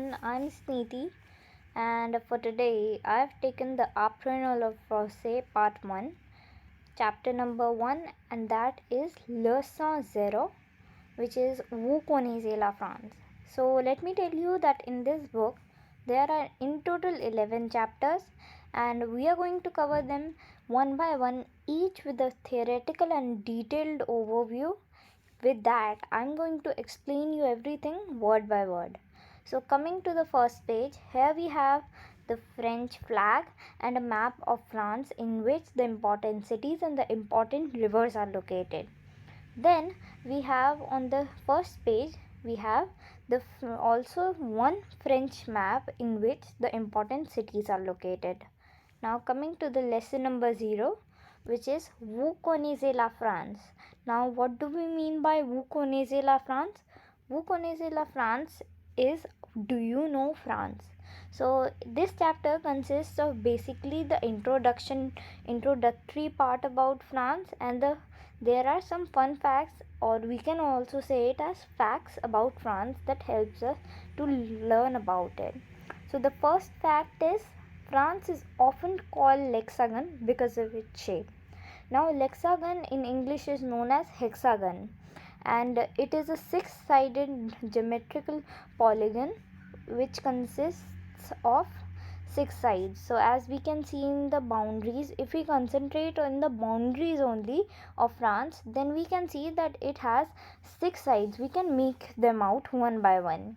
everyone, I'm Sniti, and for today I've taken the Aprenal of Francais Part 1, chapter number 1, and that is Leçon Zero, which is Vous connaissez la France. So let me tell you that in this book there are in total 11 chapters, and we are going to cover them one by one, each with a theoretical and detailed overview. With that, I'm going to explain you everything word by word. So coming to the first page, here we have the French flag and a map of France in which the important cities and the important rivers are located. Then we have on the first page, we have the also one French map in which the important cities are located. Now coming to the lesson number 0, which is Vous connaissez la France. Now what do we mean by Vous connaissez la France? Vous connaissez la France is do you know France? So this chapter consists of basically the introductory part about France, and there are some fun facts, or we can also say it as facts about France that helps us to learn about it. So the first fact is France is often called Lexagon because of its shape. Now Lexagon in English is known as hexagon, and it is a six-sided geometrical polygon which consists of 6 sides. So as we can see in the boundaries, if we concentrate on the boundaries only of France, then we can see that it has 6 sides. We can make them out one by one.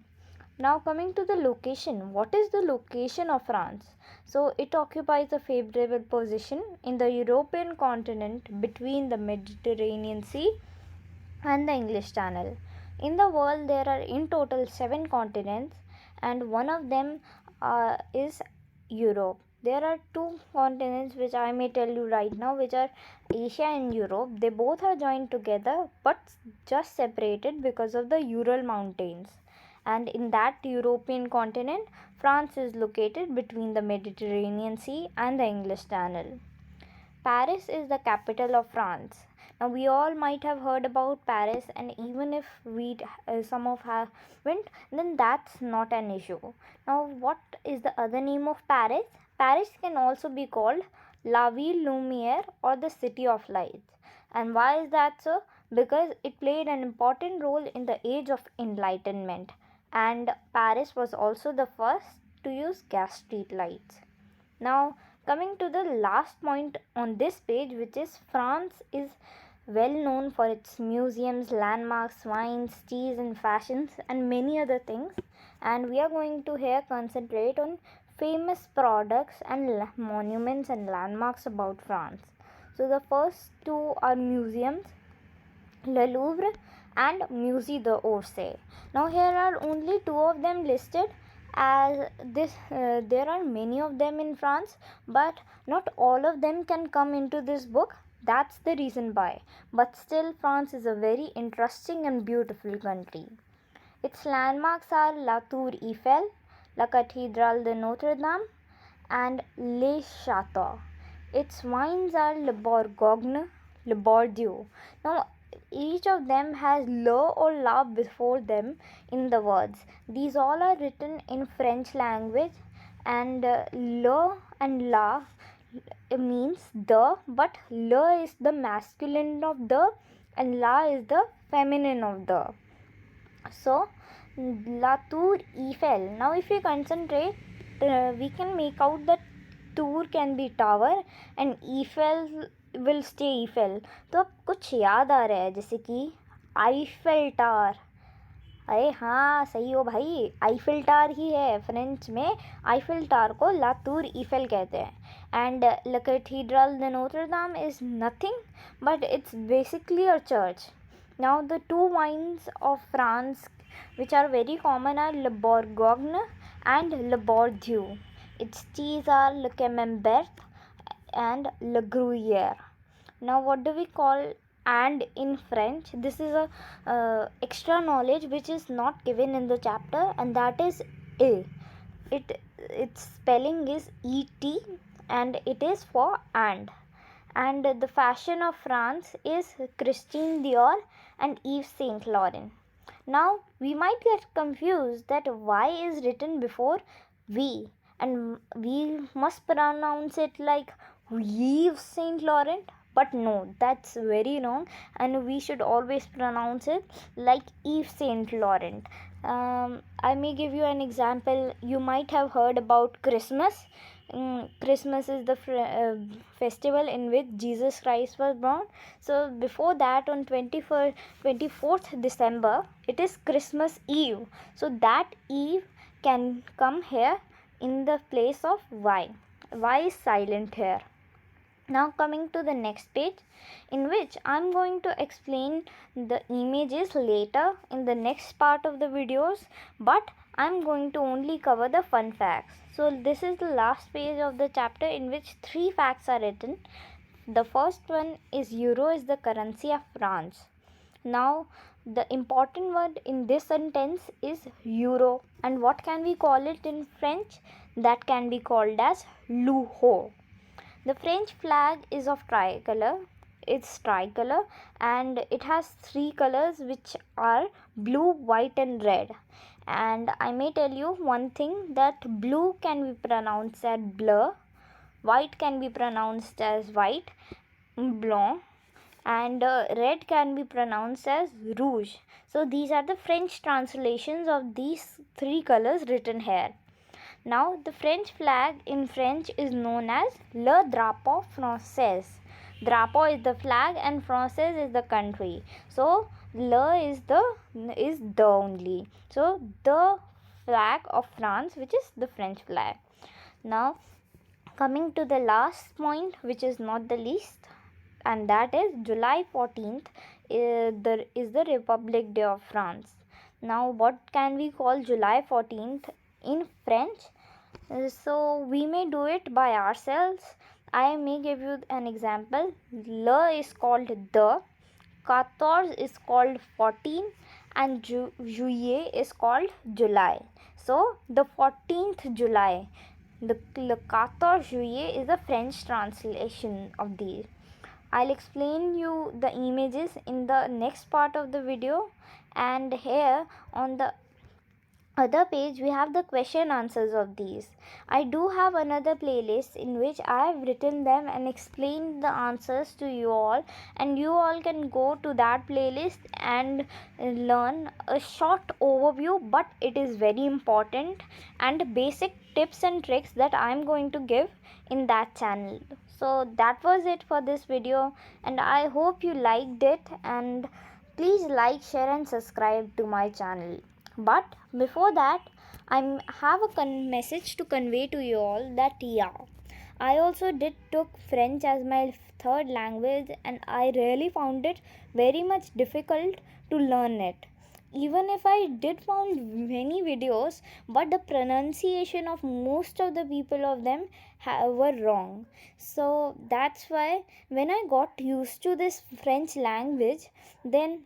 Now coming to the location, what is the location of France? So it occupies a favorable position in the European continent between the Mediterranean Sea and the English Channel. In the world there are in total 7 continents, and one of them is Europe. There are 2 continents which I may tell you right now, which are Asia and Europe. They both are joined together but just separated because of the Ural Mountains. And in that European continent, France is located between the Mediterranean Sea and the English Channel. Paris is the capital of France. Now we all might have heard about Paris, and even if we some of haven't, then that's not an issue. Now what is the other name of Paris? Paris can also be called La Ville Lumière or the City of Lights. And why is that so? Because it played an important role in the age of enlightenment, and Paris was also the first to use gas street lights. Now coming to the last point on this page, which is France is well known for its museums, landmarks, wines, teas and fashions and many other things, and we are going to here concentrate on famous products and monuments and landmarks about France. So the first 2 are museums, Le Louvre and Musée d'Orsay. Now here are only 2 of them listed, as this there are many of them in France, but not all of them can come into this book. That's the reason why. But still, France is a very interesting and beautiful country. Its landmarks are La Tour Eiffel, La Cathédrale de Notre Dame and Les Châteaux. Its wines are Le Bourgogne, Le Bordeaux. Now each of them has le or la before them in the words. These all are written in French language, and le and la means the, but le is the masculine of the and la is the feminine of the. So La Tour Eiffel. Now if we concentrate, we can make out that tour can be tower and Eiffel will stay Eiffel. तो अब कुछ याद आ रहा है, जैसे कि Eiffel tower. अरे हाँ सही हो भाई, आईफेल टावर ही है. फ्रेंच में आईफेल टावर को ला टूर ईफेल कहते हैं. एंड ला cathedral de Notre Dame is nothing but it's basically a church. Now the 2 wines of France which are very common are Le Bourgogne and Le Bordeaux. Its teas are Le Camembert and Le Gruyere. Now what do we call and in French? This is a extra knowledge which is not given in the chapter, and that is a. Its spelling is et, and it is for and. And the fashion of France is Christian Dior and Yves Saint Laurent. Now we might get confused that Y is written before V, and we must pronounce it like Yves Saint Laurent. But no, that's very wrong, and we should always pronounce it like Yves Saint Laurent. I may give you an example. You might have heard about Christmas. Christmas is the festival in which Jesus Christ was born. So before that, on 24th December, it is Christmas Eve. So that Eve can come here in the place of Y. Y is silent here. Now coming to the next page, in which I'm going to explain the images later in the next part of the videos, but I'm going to only cover the fun facts. So this is the last page of the chapter in which 3 facts are written. The first one is euro is the currency of France. Now the important word in this sentence is euro, and what can we call it in French? That can be called as l'euro. The French flag is of tricolor. It's tricolor and it has 3 colors which are blue, white and red. And I may tell you one thing, that blue can be pronounced as bleu, white can be pronounced as white, blanc, and red can be pronounced as rouge. So these are the French translations of these 3 colors written here. Now the French flag in French is known as le drapeau français. Drapeau is the flag and français is the country. So le is the only. So the flag of France, which is the French flag. Now coming to the last point, which is not the least, and that is July 14th is the Republic Day of France. Now what can we call July 14th in French? So we may do it by ourselves. I may give you an example. Le is called the, 14 is called 14, and juillet is called July. So the 14th July, the 14 juillet is the French translation of these. I'll explain you the images in the next part of the video, and here on the other page we have the question answers of these. I do have another playlist in which I have written them and explained the answers to you all, and you all can go to that playlist and learn a short overview, but it is very important and basic tips and tricks that I am going to give in that channel. So that was it for this video, and I hope you liked it, and please like, share and subscribe to my channel. But before that, I have a message to convey to you all that I also took French as my third language, and I really found it very much difficult to learn it. Even if I did found many videos, but the pronunciation of most of the people of them were wrong. So that's why when I got used to this French language, then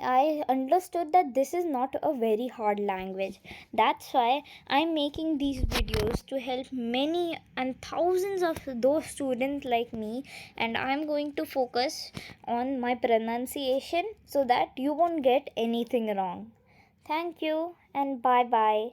I understood that this is not a very hard language. That's why I'm making these videos to help many and thousands of those students like me, and I'm going to focus on my pronunciation so that you won't get anything wrong. Thank you and bye bye.